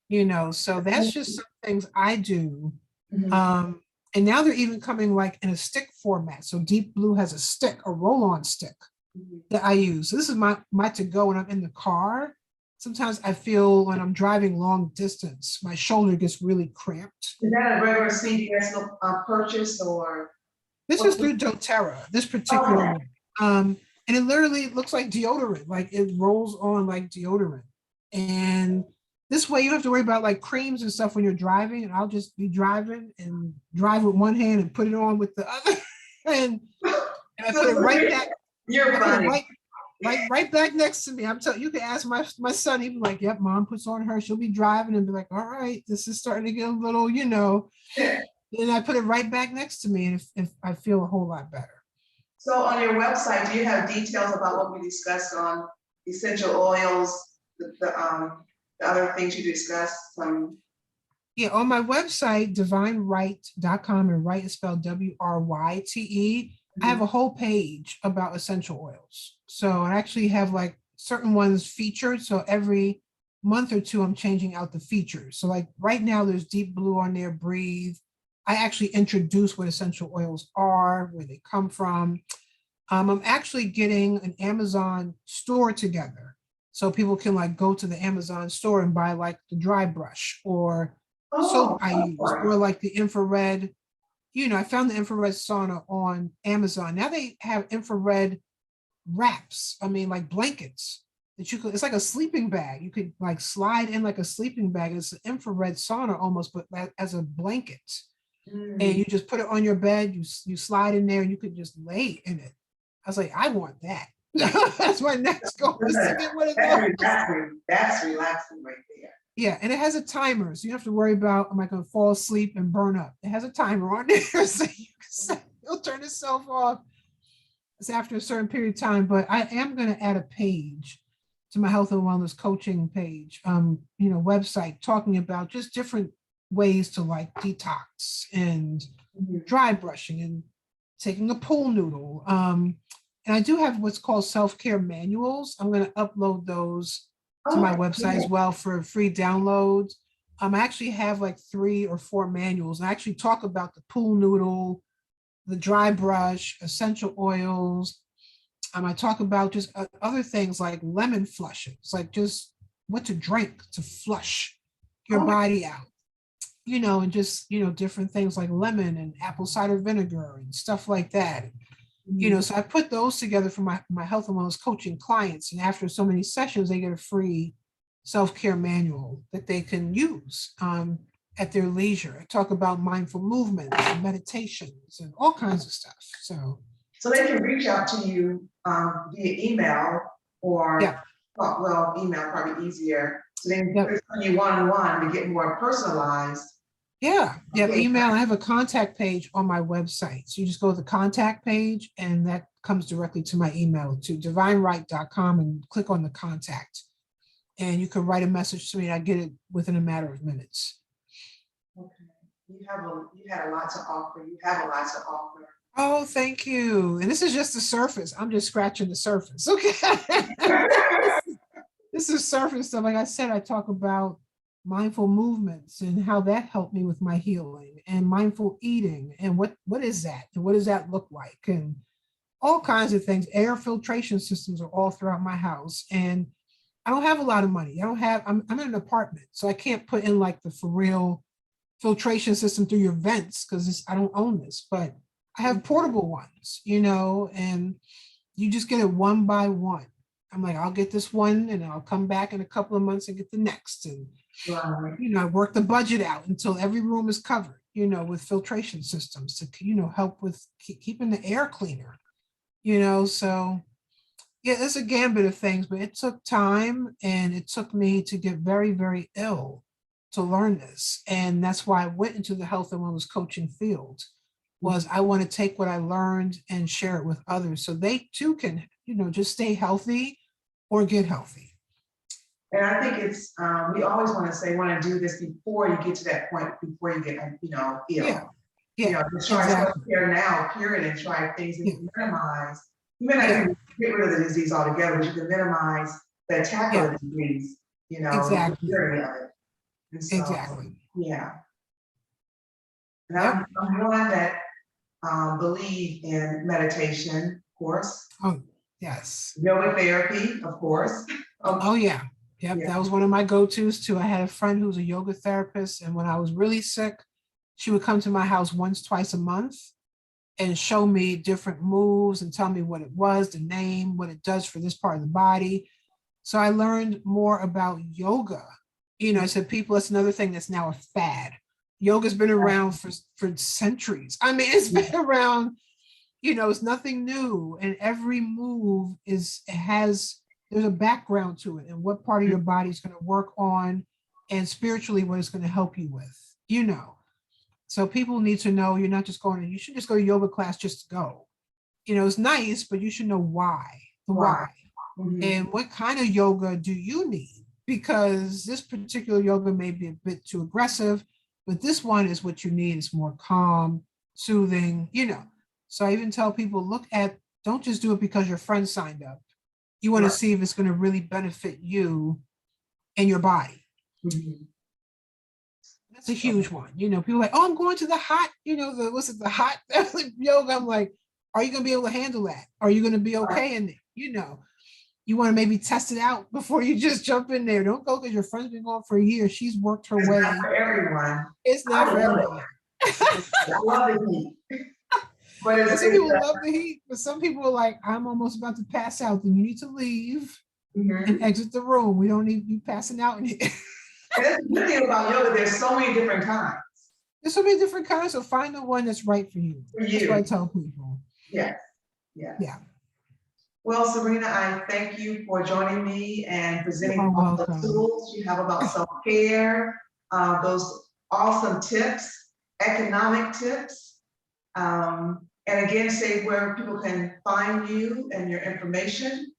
so that's just some things I do. Mhm. Um, and now they're even coming like in a stick format. So Deep Blue has a stick, a roll-on stick that I use. So this is my to go when I'm in the car. Sometimes I feel when I'm driving long distance, my shoulder gets really cramped. Is that a regular CVS purchase or? This is through doTERRA, this particular Okay. one. And it literally looks like deodorant, like it rolls on like deodorant. And this way you don't have to worry about like creams and stuff when you're driving. And I'll just be driving and drive with one hand and put it on with the other. and, and I put it right back. You're I put it funny. right back next to me. I'm telling you, can ask my son, he'd be like, yep, mom puts on her, she'll be driving and be like, all right, this is starting to get a little. And I put it right back next to me, and if I feel a whole lot better. So on your website, do you have details about what we discussed on essential oils, the other things you discussed? Yeah, on my website, divinewrite.com, and Write is spelled Wryte. I have a whole page about essential oils. So I actually have like certain ones featured. So every month or two, I'm changing out the features. So like right now, there's Deep Blue on there, Breathe. I actually introduce what essential oils are, where they come from. I'm actually getting an Amazon store together. So people can like go to the Amazon store and buy like the dry brush or soap I use, or like the infrared. I found the infrared sauna on Amazon. Now they have infrared wraps. I mean, like blankets that you could, it's like a sleeping bag. You could like slide in like a sleeping bag. It's an infrared sauna almost, but as a blanket. And you just put it on your bed, you slide in there, and you could just lay in it. I was like, I want that. That's my next goal is to get one of those. That's relaxing right there. Yeah, and it has a timer, so you don't have to worry about, am I going to fall asleep and burn up? It has a timer on there, so you can set, you'll turn itself off. It's after a certain period of time, but I am going to add a page to my health and wellness coaching page, website, talking about just different ways to like detox and dry brushing and taking a pool noodle. And I do have what's called self-care manuals. I'm going to upload those to my website as well for free downloads. I actually have like 3 or 4 manuals. I actually talk about the pool noodle, the dry brush, essential oils. I talk about just other things like lemon flushes, like just what to drink to flush your body out, and just, different things like lemon and apple cider vinegar and stuff like that. So I put those together for my health and wellness coaching clients. And after so many sessions, they get a free self-care manual that they can use at their leisure. I talk about mindful movements and meditations and all kinds of stuff. So they can reach out to you via email or, email probably easier. So they can you one-on-one to get more personalized. Yeah, email. I have a contact page on my website. So you just go to the contact page and that comes directly to my email, to divinewrite.com, and click on the contact. And you can write a message to me and I get it within a matter of minutes. Okay. You had a lot to offer. You have a lot to offer. Oh, thank you. And this is just the surface. I'm just scratching the surface. Okay. This is surface stuff. Like I said, I talk about mindful movements and how that helped me with my healing, and mindful eating, and what is that, and what does that look like, and all kinds of things. Air filtration systems are all throughout my house, and I don't have a lot of money. I'm in an apartment, so I can't put in like the for real filtration system through your vents because I don't own this, but I have portable ones, and you just get it one by one. I'm like, I'll get this one and I'll come back in a couple of months and get the next. And, I work the budget out until every room is covered, with filtration systems to, help with keeping the air cleaner, so yeah, it's a gambit of things, but it took time and it took me to get very, very ill to learn this. And that's why I went into the health and wellness coaching field, was I want to take what I learned and share it with others so they too can, just stay healthy or get healthy. And I think it's, we always want to do this before you get to that point, before you get, ill. Yeah. Try self-care now, period, and try things that you minimize. You may not get rid of the disease altogether, but you can minimize the attack of the disease, Exactly. And so, exactly. Yeah. And I'm one that believe in meditation, of course. Oh, yes. Yoga therapy, of course. Oh, yeah. Yep. That was one of my go-tos too. I had a friend who was a yoga therapist, and when I was really sick, she would come to my house once, twice a month and show me different moves and tell me what it was, the name, what it does for this part of the body. So I learned more about yoga. I said, people, that's another thing that's now a fad. Yoga's been around for centuries. I mean, it's been around, it's nothing new. And every move there's a background to it and what part of your body is going to work on, and spiritually what it's going to help you with, So people need to know you're not just you should just go to yoga class just to go. it's nice, but you should know why, the Right. why. And what kind of yoga do you need? Because this particular yoga may be a bit too aggressive, but this one is what you need. It's more calm, soothing. So I even tell people, don't just do it because your friend signed up. You want to Right. see if it's going to really benefit you and your body. That's a huge one. People are like, oh, I'm going to the hot, the hot yoga. I'm like, are you going to be able to handle that? Are you going to be okay in there? You want to maybe test it out before you just jump in there. Don't go because your friend's been going for a year. She's worked her It's way. not for everyone. It's not for everyone. I love the heat. But some people love the heat, but some people are like, I'm almost about to pass out. Then you need to leave and exit the room. We don't need you passing out in here. And that's the thing about yoga, there's so many different kinds. There's so many different kinds, so find the one that's right for you. For you. That's what I tell people. Yes. Yes. Yeah. Well, Serena, I thank you for joining me and presenting all the tools you have about self-care, those awesome tips, economic tips, and again, say where people can find you and your information.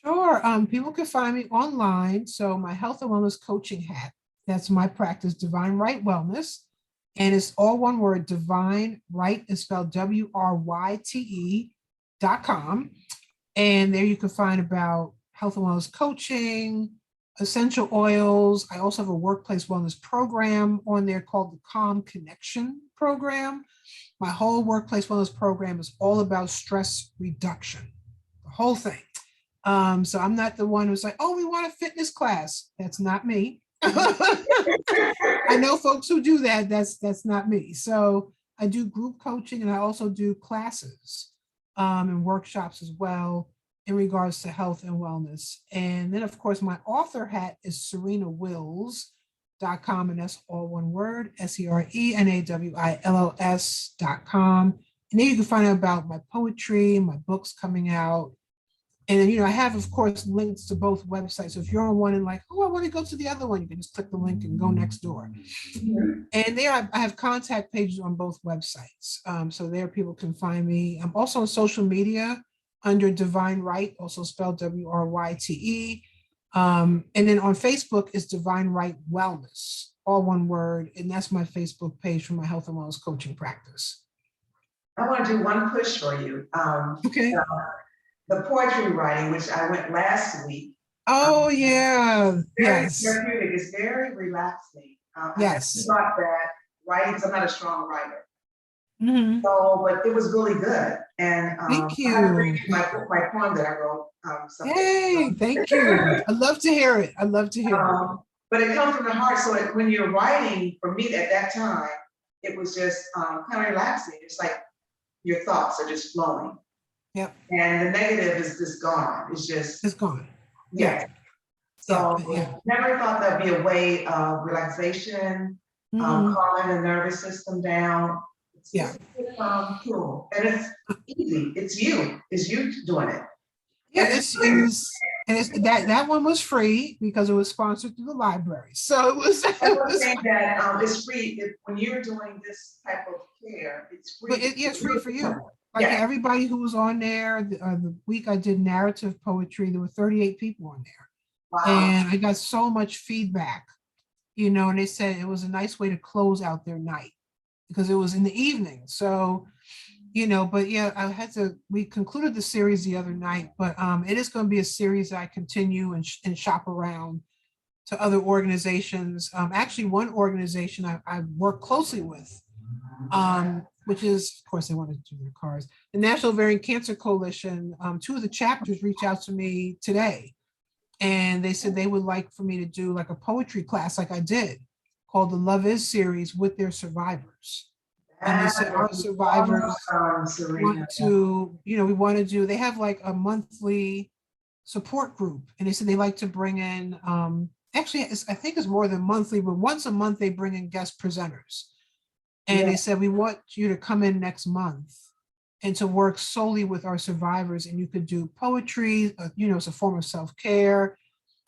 Sure. People can find me online. So my health and wellness coaching hat, that's my practice, Divine Wrtye Wellness. And it's all one word. Divine Wrtye is spelled WRYTE.com. And there you can find about health and wellness coaching, essential oils. I also have a workplace wellness program on there called the Calm Connection Program. My whole workplace wellness program is all about stress reduction, the whole thing. So I'm not the one who's like, oh, we want a fitness class. That's not me. I know folks who do that. That's not me. So I do group coaching and I also do classes and workshops as well in regards to health and wellness. And then of course, my author hat is serenawills.com, and that's all one word, SERENAWILLS.com. And then you can find out about my poetry, my books coming out. And then, I have, of course, links to both websites. So if you're on one and like, oh, I want to go to the other one, you can just click the link and go next door. And there I have contact pages on both websites. So there people can find me. I'm also on social media under Divine Wrtye, also spelled WRYTE. And then on Facebook is Divine Wrtye Wellness, all one word. And that's my Facebook page for my health and wellness coaching practice. I want to do one push for you. Okay. The poetry writing, which I went last week. Oh, yeah. Very Yes. therapeutic. It's very relaxing. Yes. I thought that writing, because I'm not a strong writer. Mm-hmm. So, but it was really good. And thank you. I have to read my poem that I wrote. Yay, thank you. I love to hear it. I love to hear it. But it comes from the heart. So when you're writing, for me at that time, it was just kind of relaxing. It's like your thoughts are just flowing. Yep. And the negative is just gone. It's gone. Yeah. So yeah. Never thought that'd be a way of relaxation, calming the nervous system down. It's a tool. And it's easy. It's you doing it. Yeah, it's that one was free because it was sponsored through the library. So it was. Saying that it's free when you're doing this type of care. It's free. But it's free for you. Like everybody who was on there, the week I did narrative poetry, there were 38 people on there. Wow. And I got so much feedback, and they said it was a nice way to close out their night because it was in the evening. So, but we concluded the series the other night, but it is going to be a series that I continue and shop around to other organizations. Actually, one organization I work closely with, which is, of course, they want to do their cards. The National Ovarian Cancer Coalition, 2 of the chapters reached out to me today. And they said they would like for me to do like a poetry class like I did, called the Love Is series with their survivors. And they said our survivors want to, we want to do, they have like a monthly support group. And they said they like to bring in, actually, I think it's more than monthly, but once a month they bring in guest presenters. And they said, we want you to come in next month and to work solely with our survivors. And you could do poetry, it's a form of self-care,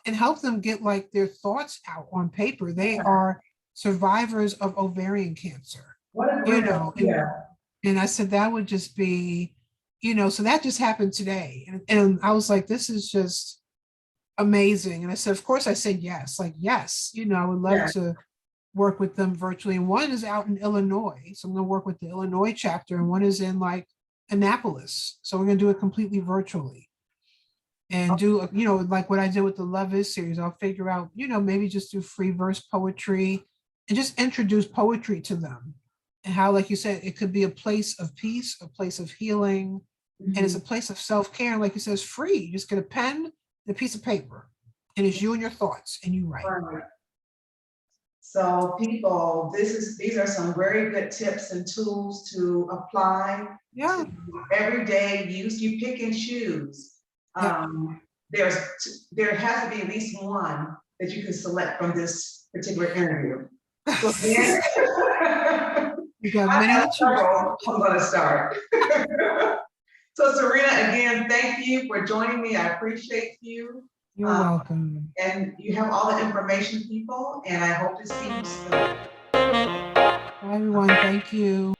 and help them get like their thoughts out on paper. They are survivors of ovarian cancer. What a great idea. And I said, that would just be So that just happened today. And I was like, this is just amazing. And I said, of course, I said yes, like, yes, I would love Yeah. to work with them virtually. And one is out in Illinois. So I'm going to work with the Illinois chapter, and one is in like Annapolis. So we're going to do it completely virtually and do, like what I did with the Love Is series. I'll figure out, maybe just do free verse poetry and just introduce poetry to them. And how, like you said, it could be a place of peace, a place of healing, and it's a place of self-care. And like you said, it's free. You just get a pen and a piece of paper, and it's you and your thoughts, and you write. Right. So people, these are some very good tips and tools to apply Yeah. to everyday use. You pick and choose. Yeah. There has to be at least one that you can select from this particular interview. So again, You got many to choose from. I'm going to start. So Serena, again, thank you for joining me. I appreciate you. You're welcome. And you have all the information, people, and I hope to see you soon. Bye, everyone. Thank you.